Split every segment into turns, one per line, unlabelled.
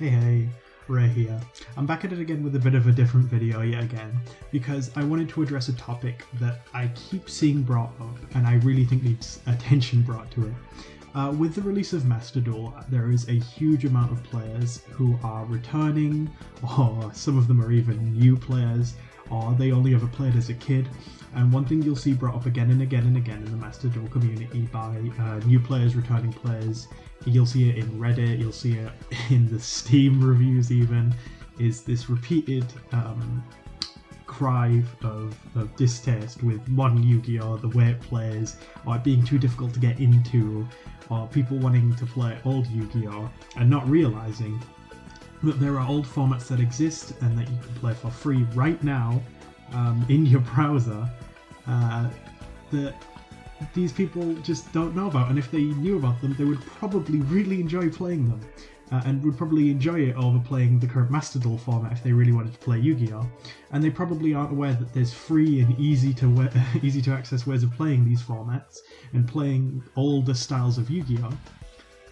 Hey, Ray here. I'm back at it again with a bit of a different video yet again, because I wanted to address a topic that I keep seeing brought up and I really think needs attention brought to it. With the release of Master Duel, there is a huge amount of players who are returning, or some of them are even new players, or they only ever played as a kid. And one thing you'll see brought up again and again and again in the Master Duel community by new players, returning players, you'll see it in Reddit, you'll see it in the Steam reviews even, is this repeated cry of distaste with modern Yu-Gi-Oh!, the way it plays, or it being too difficult to get into, or people wanting to play old Yu-Gi-Oh! And not realising that there are old formats that exist and that you can play for free right now in your browser that these people just don't know about, and if they knew about them they would probably really enjoy playing them and would probably enjoy it over playing the current Master Duel format if they really wanted to play Yu-Gi-Oh! And they probably aren't aware that there's free and easy to access ways of playing these formats and playing older styles of Yu-Gi-Oh!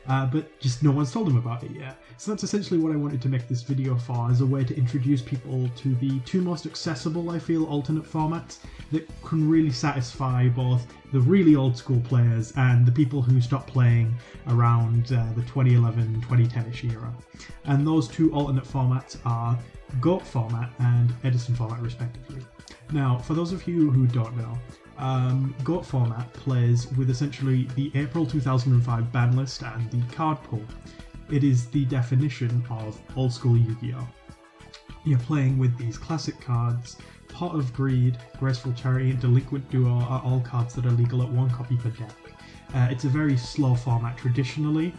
But just no one's told them about it yet. So that's essentially what I wanted to make this video for, as a way to introduce people to the two most accessible, I feel, alternate formats that can really satisfy both the really old school players and the people who stopped playing around the 2011-2010ish era. And those two alternate formats are GOAT format and Edison format respectively. Now, for those of you who don't know, GOAT format plays with essentially the April 2005 ban list and the card pool. It is the definition of old school Yu-Gi-Oh! You're playing with these classic cards. Pot of Greed, Graceful Charity and Delinquent Duo are all cards that are legal at one copy per deck. It's a very slow format traditionally.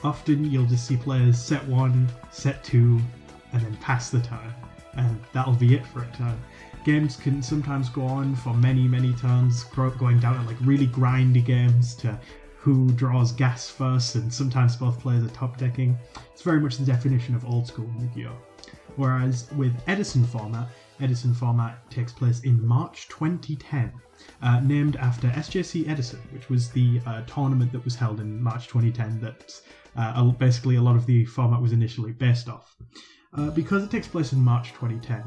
Often you'll just see players set 1, set 2, and then pass the turn. And that'll be it for a turn. Games can sometimes go on for many turns, going down to like really grindy games to who draws gas first, and sometimes both players are top decking. It's very much the definition of old school Yu-Gi-Oh! Whereas with Edison format takes place in March 2010, named after SJC Edison, which was the tournament that was held in March 2010 that basically a lot of the format was initially based off. Because it takes place in March 2010,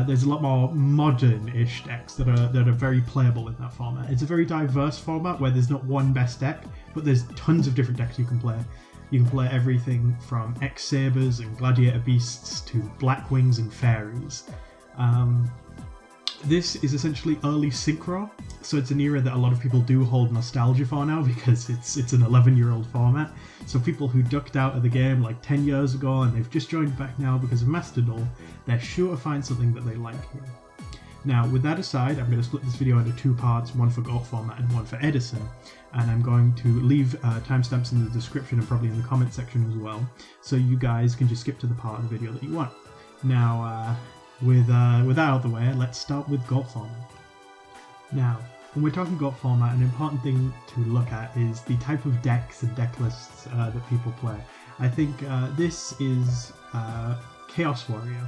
there's a lot more modern-ish decks that are very playable in that format. It's a very diverse format where there's not one best deck, but there's tons of different decks you can play. You can play everything from X-Sabers and Gladiator Beasts to Blackwings and Fairies. This is essentially early Synchro, so it's an era that a lot of people do hold nostalgia for now because it's an 11-year-old format. So people who ducked out of the game like 10 years ago and they've just joined back now because of Master Duel, they're sure to find something that they like here. Now, with that aside, I'm going to split this video into two parts, one for GOAT format and one for Edison, and I'm going to leave timestamps in the description and probably in the comment section as well, so you guys can just skip to the part of the video that you want. Now, with that out of the way, let's start with GOAT format. Now, when we're talking GOAT format, an important thing to look at is the type of decks and deck lists that people play. I think this is Chaos Warrior.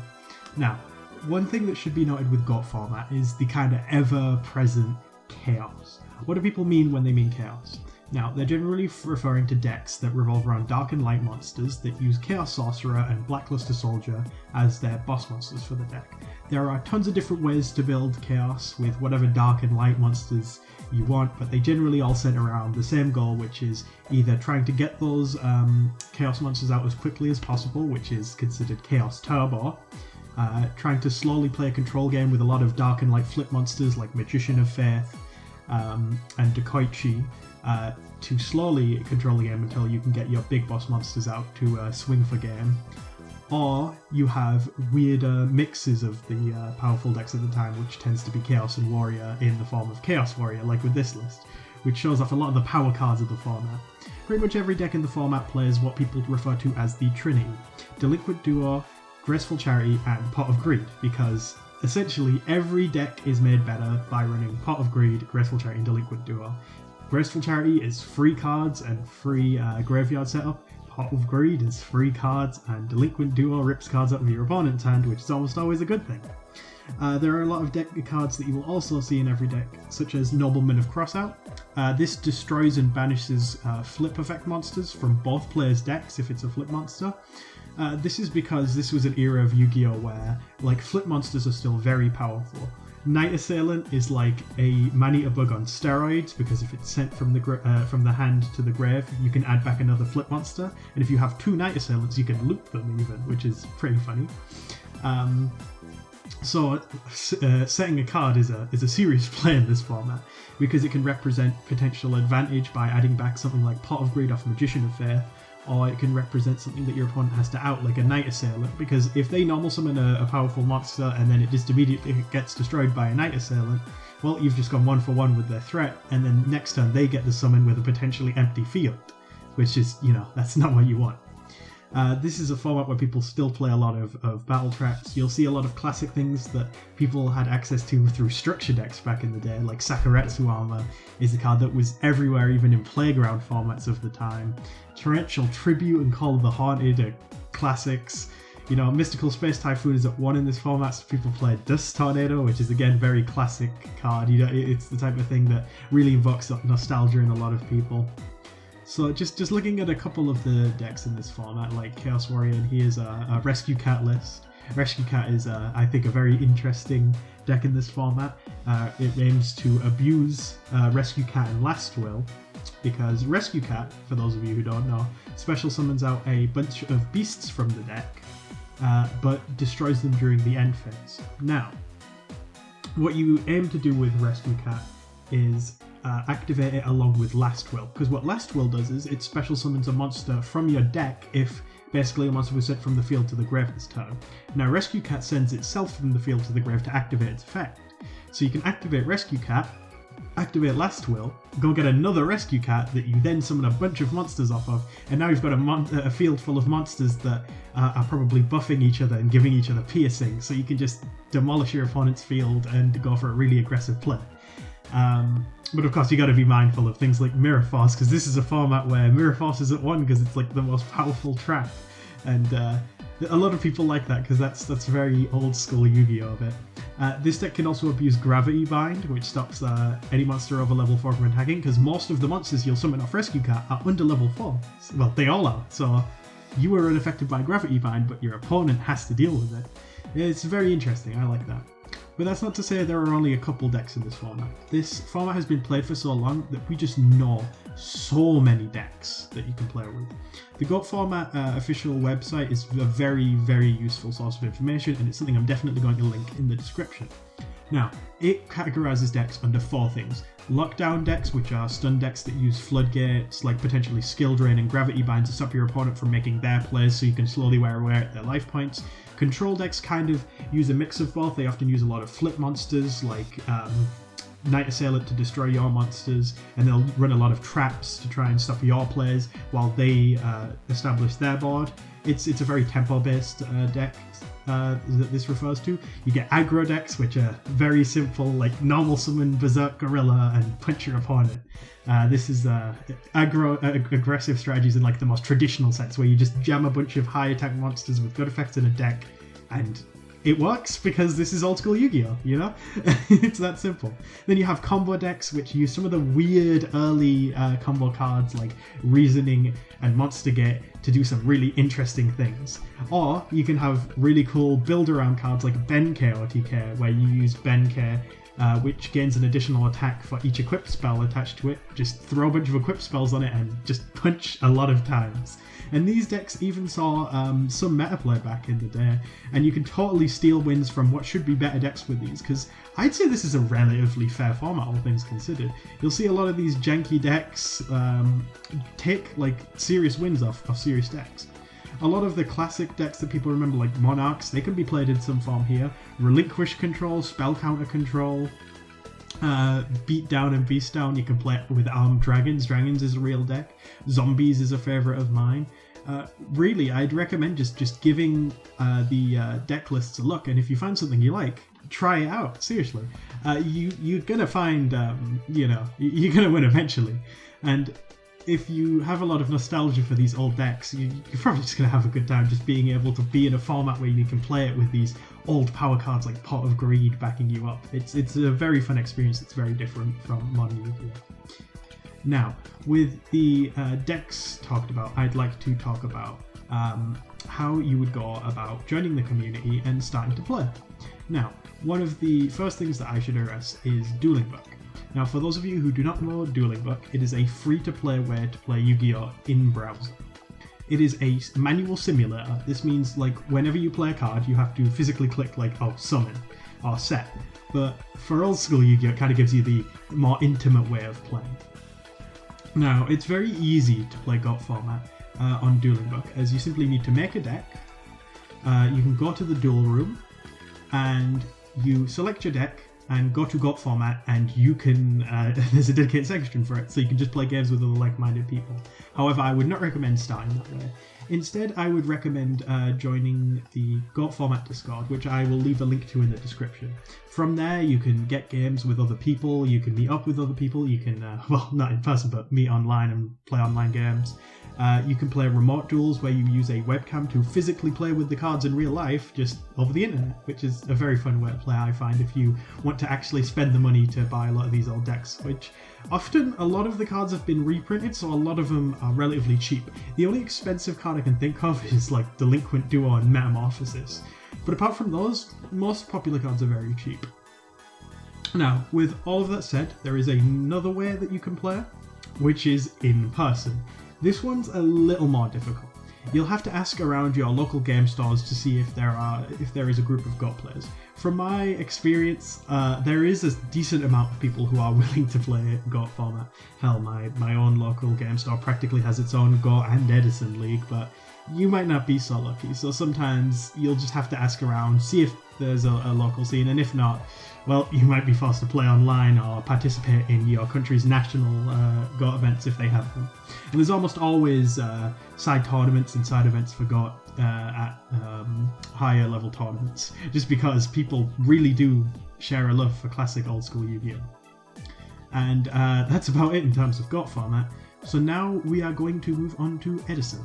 Now, one thing that should be noted with GOAT format is the kind of ever-present chaos. What do people mean when they mean chaos? Now, they're generally referring to decks that revolve around Dark and Light monsters that use Chaos Sorcerer and Blackluster Soldier as their boss monsters for the deck. There are tons of different ways to build Chaos with whatever Dark and Light monsters you want, but they generally all center around the same goal, which is either trying to get those Chaos monsters out as quickly as possible, which is considered Chaos Turbo, trying to slowly play a control game with a lot of Dark and Light flip monsters like Magician of Faith and Dekoichi, to slowly control the game until you can get your big boss monsters out to swing for game. Or you have weirder mixes of the powerful decks at the time, which tends to be Chaos and Warrior in the form of Chaos Warrior, like with this list, which shows off a lot of the power cards of the format. Pretty much every deck in the format plays what people refer to as the Trinity: Delinquent Duo, Graceful Charity, and Pot of Greed, because essentially every deck is made better by running Pot of Greed, Graceful Charity, and Delinquent Duo. Graceful Charity is free cards and free graveyard setup. Pot of Greed is free cards, and Delinquent Duo rips cards out of your opponent's hand, which is almost always a good thing. There are a lot of deck cards that you will also see in every deck, such as Nobleman of Crossout. This destroys and banishes flip effect monsters from both players' decks if it's a flip monster. This is because this was an era of Yu-Gi-Oh! Where like flip monsters are still very powerful. Night Assailant is like a man-eater bug on steroids, because if it's sent from the hand to the grave, you can add back another flip monster, and if you have 2 Night Assailants, you can loop them even, which is pretty funny. So setting a card is a serious play in this format, because it can represent potential advantage by adding back something like Pot of Greed off Magician of Faith, or it can represent something that your opponent has to out, like a Night Assailant, because if they normal summon a powerful monster and then it just immediately gets destroyed by a Night Assailant, well, you've just gone 1 for 1 with their threat, and then next turn they get the summon with a potentially empty field, which is, that's not what you want. This is a format where people still play a lot of battle traps. You'll see a lot of classic things that people had access to through structure decks back in the day, like Sakuretsu Armor is a card that was everywhere, even in playground formats of the time. Torrential Tribute and Call of the Haunted are classics. Mystical Space Typhoon is at 1 in this format, so people play Dust Tornado, which is again very classic card. It's the type of thing that really invokes nostalgia in a lot of people. So just looking at a couple of the decks in this format, like Chaos Warrior, and here's a Rescue Cat list. Rescue Cat is, I think, a very interesting deck in this format. It aims to abuse Rescue Cat and Last Will, because Rescue Cat, for those of you who don't know, special summons out a bunch of beasts from the deck, but destroys them during the end phase. Now, what you aim to do with Rescue Cat is activate it along with Last Will, because what Last Will does is it special summons a monster from your deck if basically a monster was sent from the field to the grave this turn. Now Rescue Cat sends itself from the field to the grave to activate its effect. So you can activate Rescue Cat, activate Last Will, go get another Rescue Cat that you then summon a bunch of monsters off of, and now you've got a field full of monsters that are probably buffing each other and giving each other piercing, so you can just demolish your opponent's field and go for a really aggressive play. But of course you got to be mindful of things like Mirror Force, because this is a format where Mirror Force is at 1 because it's like the most powerful trap, and a lot of people like that because that's very old school Yu-Gi-Oh! A bit. This deck can also abuse Gravity Bind, which stops any monster over level 4 from attacking, because most of the monsters you'll summon off Rescue Cat are under level 4. Well, they all are, so you are unaffected by Gravity Bind, but your opponent has to deal with it. It's very interesting, I like that. But that's not to say there are only a couple decks in this format. This format has been played for so long that we just know so many decks that you can play with. The GOAT format official website is a very, very useful source of information, and it's something I'm definitely going to link in the description. Now, it categorizes decks under 4 things. Lockdown decks, which are stun decks that use floodgates, like potentially skill drain and gravity bind to stop your opponent from making their plays so you can slowly wear away at their life points. Control decks kind of use a mix of both. They often use a lot of flip monsters, like Night Assailant to destroy your monsters, and they'll run a lot of traps to try and stop your plays while they establish their board. It's a very tempo-based deck that this refers to. You get aggro decks, which are very simple, like normal summon Berserk Gorilla and punch your opponent. This is aggressive strategies in like the most traditional sense, where you just jam a bunch of high attack monsters with good effects in a deck, and it works because this is old school Yu-Gi-Oh! It's that simple. Then you have combo decks, which use some of the weird early combo cards like Reasoning and Monster Gate to do some really interesting things. Or you can have really cool build around cards like Benkei or TK, where you use Benkei, which gains an additional attack for each equipped spell attached to it. Just throw a bunch of equipped spells on it and just punch a lot of times. And these decks even saw some meta play back in the day, and you can totally steal wins from what should be better decks with these, because I'd say this is a relatively fair format, all things considered. You'll see a lot of these janky decks take like serious wins off serious decks. A lot of the classic decks that people remember, like Monarchs, they can be played in some form here. Relinquish control, spell counter control, Beat Down and Beast Down, you can play it with Armed Dragons. Dragons is a real deck. Zombies is a favourite of mine. Really, I'd recommend just giving the deck lists a look, and if you find something you like, try it out. Seriously, you're gonna find, you're gonna win eventually. And if you have a lot of nostalgia for these old decks, you're probably just going to have a good time just being able to be in a format where you can play it with these old power cards like Pot of Greed backing you up. It's a very fun experience. It's very different from modern Yu-Gi-Oh! Now, with the decks talked about, I'd like to talk about how you would go about joining the community and starting to play. Now, one of the first things that I should address is Dueling Book. Now, for those of you who do not know Dueling Book, it is a free-to-play way to play Yu-Gi-Oh! In browser. It is a manual simulator. This means, like, whenever you play a card, you have to physically click, like, oh, summon or set. But for old school Yu-Gi-Oh! It kind of gives you the more intimate way of playing. Now, it's very easy to play GOT format on Dueling Book, as you simply need to make a deck. You can go to the duel room, and you select your deck, and go to GOT format, and you can, there's a dedicated section for it, so you can just play games with other like-minded people. However, I would not recommend starting that way. Instead, I would recommend joining the GOT format Discord, which I will leave a link to in the description. From there, you can get games with other people, you can meet up with other people, you can, well, not in person, but meet online and play online games. You can play remote duels where you use a webcam to physically play with the cards in real life, just over the internet, which is a very fun way to play, I find, if you want to actually spend the money to buy a lot of these old decks, which often a lot of the cards have been reprinted, so a lot of them are relatively cheap. The only expensive card I can think of is like Delinquent Duo and Metamorphosis, but apart from those, most popular cards are very cheap. Now, with all of that said, there is another way that you can play, which is in person. This one's a little more difficult. You'll have to ask around your local game stores to see if there is a group of GOT players. From my experience, there is a decent amount of people who are willing to play GOT format. Hell, my own local game store practically has its own GOT and Edison league, but you might not be so lucky. So sometimes you'll just have to ask around, see if there's a local scene, and if not, well, you might be forced to play online or participate in your country's national GOT events if they have them. And there's almost always side tournaments and side events for GOT at higher level tournaments, just because people really do share a love for classic old school Yu-Gi-Oh! And that's about it in terms of GOT format. So now we are going to move on to Edison.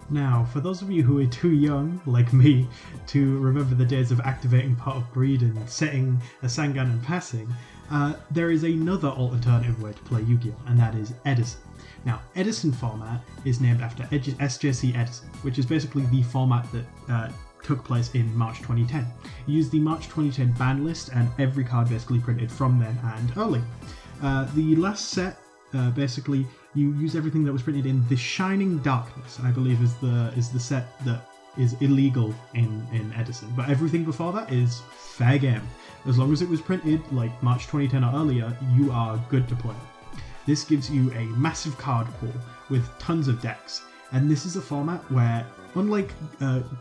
Now, for those of you who are too young, like me, to remember the days of activating Pot of Greed and setting a Sangan and passing, there is another alternative way to play Yu-Gi-Oh! And that is Edison. Now, Edison format is named after SJC Edison, which is basically the format that took place in March 2010. You use the March 2010 ban list and every card basically printed from then and early. The last set, basically, you use everything that was printed in The Shining Darkness, I believe is the set that is illegal in Edison. But everything before that is fair game. As long as it was printed like March 2010 or earlier, you are good to play. This gives you a massive card pool with tons of decks. And this is a format where, unlike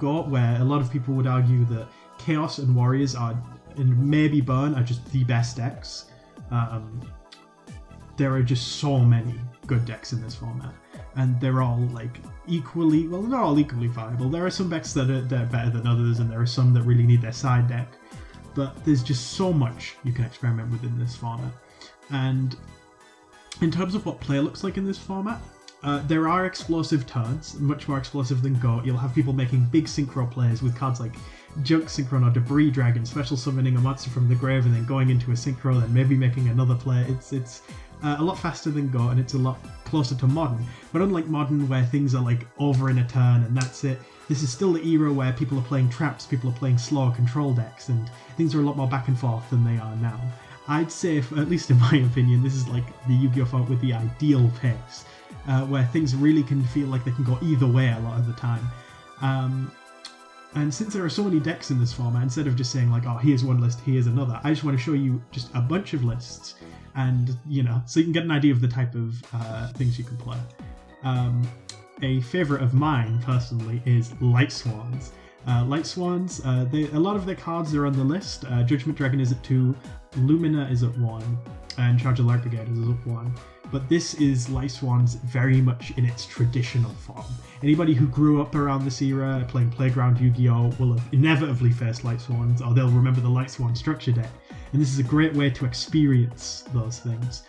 GOT, where a lot of people would argue that Chaos and Warriors are, and maybe Burn are just the best decks, there are just so many good decks in this format, and they're all like equally, well, they're all equally viable. There are some decks that are better than others, and there are some that really need their side deck, but there's just so much you can experiment with in this format. And in terms of what play looks like in this format, there are explosive turns, much more explosive than GOT. You'll have people making big synchro plays with cards like Junk Synchron or Debris Dragon, special summoning a monster from the grave and then going into a synchro, then maybe making another play. It's a lot faster than GOT, and it's a lot closer to Modern. But unlike Modern, where things are like over in a turn and that's it, this is still the era where people are playing traps, people are playing slower control decks, and things are a lot more back and forth than they are now. I'd say, at least in my opinion, this is like the Yu-Gi-Oh! Format with the ideal pace, where things really can feel like they can go either way a lot of the time. And since there are so many decks in this format, instead of just saying like, oh, here's one list, here's another, I just want to show you just a bunch of lists, and, you know, so you can get an idea of the type of things you can play. A favourite of mine, personally, is Light Swans. Light Swans, a lot of their cards are on the list. Judgment Dragon is at 2, Lumina is at 1, and Charge Alert Brigade is at 1. But this is Light Swans very much in its traditional form. Anybody who grew up around this era playing Playground Yu-Gi-Oh! Will have inevitably faced Light Swans, or they'll remember the Light Swan structure deck. And this is a great way to experience those things.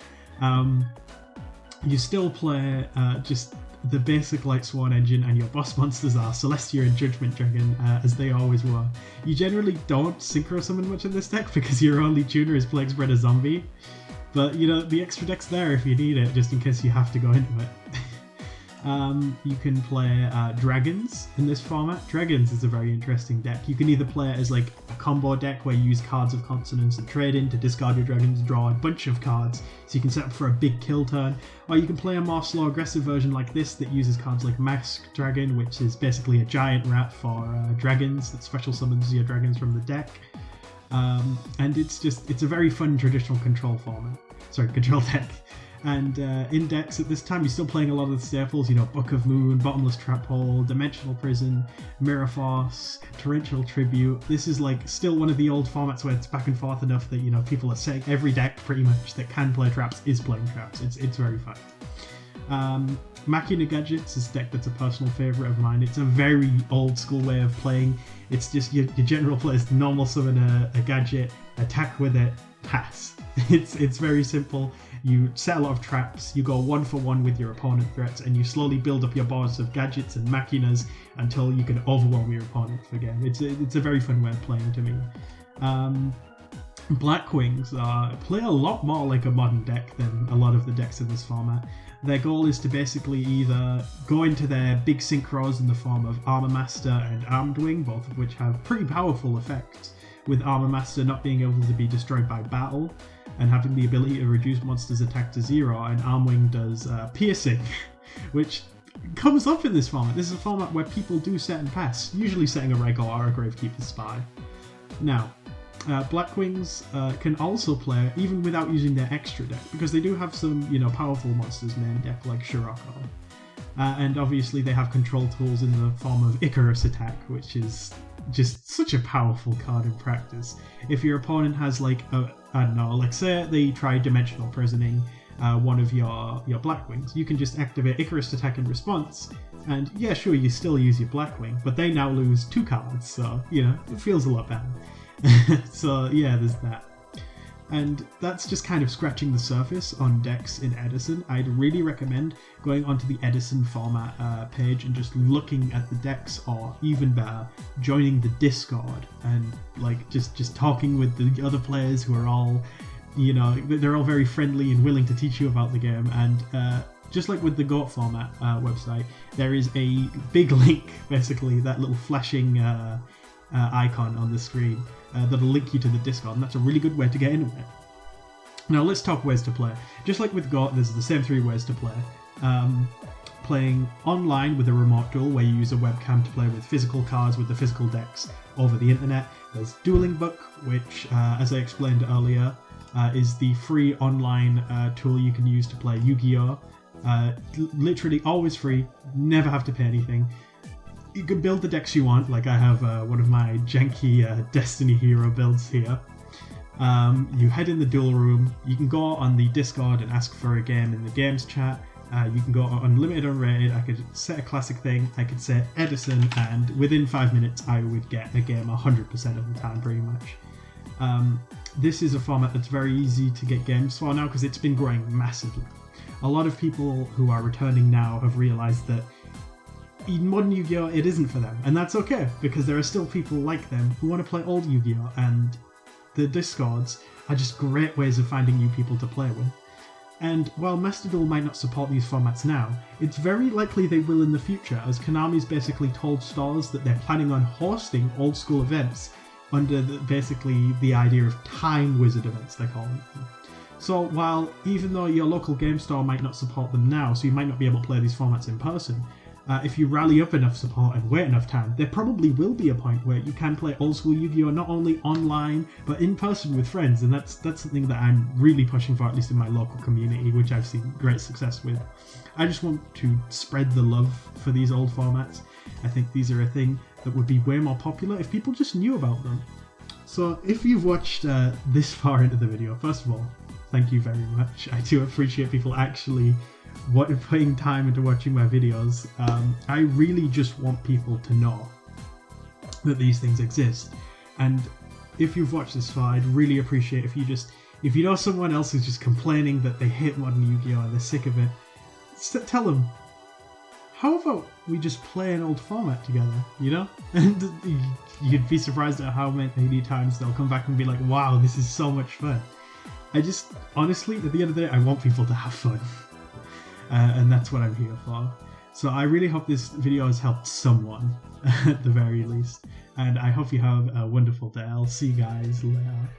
You still play just the basic Light Swan engine, and your boss monsters are Celestia and Judgment Dragon, as they always were. You generally don't synchro summon much in this deck because your only tuner is Plague Spreader Zombie. But, you know, the extra deck's there if you need it, just in case you have to go into it. You can play dragons in this format. Dragons is a very interesting deck. You can either play it as like a combo deck where you use cards of consonance and trade in to discard your dragons, draw a bunch of cards, so you can set up for a big kill turn. Or you can play a more slow aggressive version like this that uses cards like Masked Dragon, which is basically a giant rat for dragons that special summons your dragons from the deck. And it's a very fun traditional control deck. And in decks at this time, you're still playing a lot of the staples, you know, Book of Moon, Bottomless Trap Hole, Dimensional Prison, Mirror Force, Torrential Tribute. This is like still one of the old formats where it's back and forth enough that, you know, people are saying every deck pretty much that can play traps is playing traps. It's very fun. Machina Gadgets is a deck that's a personal favourite of mine. It's a very old school way of playing. It's just your general plays normal summon a gadget, attack with it, pass. It's very simple. You set a lot of traps, you go 1-for-1 with your opponent threats, and you slowly build up your boards of gadgets and machinas until you can overwhelm your opponent for game. It's a very fun way of playing to me. Blackwings play a lot more like a modern deck than a lot of the decks in this format. Their goal is to basically either go into their big synchros in the form of Armor Master and Armed Wing, both of which have pretty powerful effects, with Armor Master not being able to be destroyed by battle and having the ability to reduce monsters' attack to 0, and Arm Wing does piercing, which comes up in this format. This is a format where people do set and pass, usually setting a Regal or a Gravekeeper's Spy. Now, Blackwings can also play even without using their extra deck, because they do have some, you know, powerful monsters main deck like Scirocco. And obviously they have control tools in the form of Icarus Attack, which is just such a powerful card in practice. If your opponent has like I don't know, like say they try Dimensional Prisoning one of your Blackwings, you can just activate Icarus Attack in response, and yeah, sure, you still use your Blackwing, but they now lose 2 cards, so, you know, it feels a lot better. So yeah, there's that. And that's just kind of scratching the surface on decks in Edison. I'd really recommend going onto the Edison format page and just looking at the decks, or even better, joining the Discord and like just talking with the other players who are all, you know, they're all very friendly and willing to teach you about the game. And just like with the GOAT format website, there is a big link, basically, that little flashing icon on the screen that'll link you to the Discord, and that's a really good way to get into it. Now let's talk ways to play. Just like with GOAT, there's the same 3 ways to play. Playing online with a remote duel, where you use a webcam to play with physical cards with the physical decks over the internet. There's Dueling Book, which, as I explained earlier, is the free online tool you can use to play Yu-Gi-Oh! Literally always free, never have to pay anything. You can build the decks you want, like I have one of my janky Destiny Hero builds here. You head in the duel room, you can go on the Discord and ask for a game in the games chat. You can go unlimited, unrated. I could set a classic thing, I could say Edison, and within 5 minutes I would get a game 100% of the time, pretty much. This is a format that's very easy to get games for now because it's been growing massively. A lot of people who are returning now have realised that in modern Yu-Gi-Oh! It isn't for them, and that's okay, because there are still people like them who want to play old Yu-Gi-Oh! And the Discords are just great ways of finding new people to play with. And while Master Duel might not support these formats now, it's very likely they will in the future, as Konami's basically told stores that they're planning on hosting old school events under basically the idea of Time Wizard events, they call them. So while, even though your local game store might not support them now, so you might not be able to play these formats in person, if you rally up enough support and wait enough time, there probably will be a point where you can play old school Yu-Gi-Oh! Not only online, but in person with friends, and that's something that I'm really pushing for, at least in my local community, which I've seen great success with. I just want to spread the love for these old formats. I think these are a thing that would be way more popular if people just knew about them. So if you've watched this far into the video, first of all, thank you very much. I do appreciate people actually putting time into watching my videos. I really just want people to know that these things exist. And if you've watched this far, I'd really appreciate if you know someone else who's just complaining that they hate modern Yu-Gi-Oh! And they're sick of it, tell them, how about we just play an old format together, you know? And you'd be surprised at how many times they'll come back and be like, wow, this is so much fun. Honestly, at the end of the day, I want people to have fun. And that's what I'm here for. So I really hope this video has helped someone at the very least, and I hope you have a wonderful day. I'll see you guys later.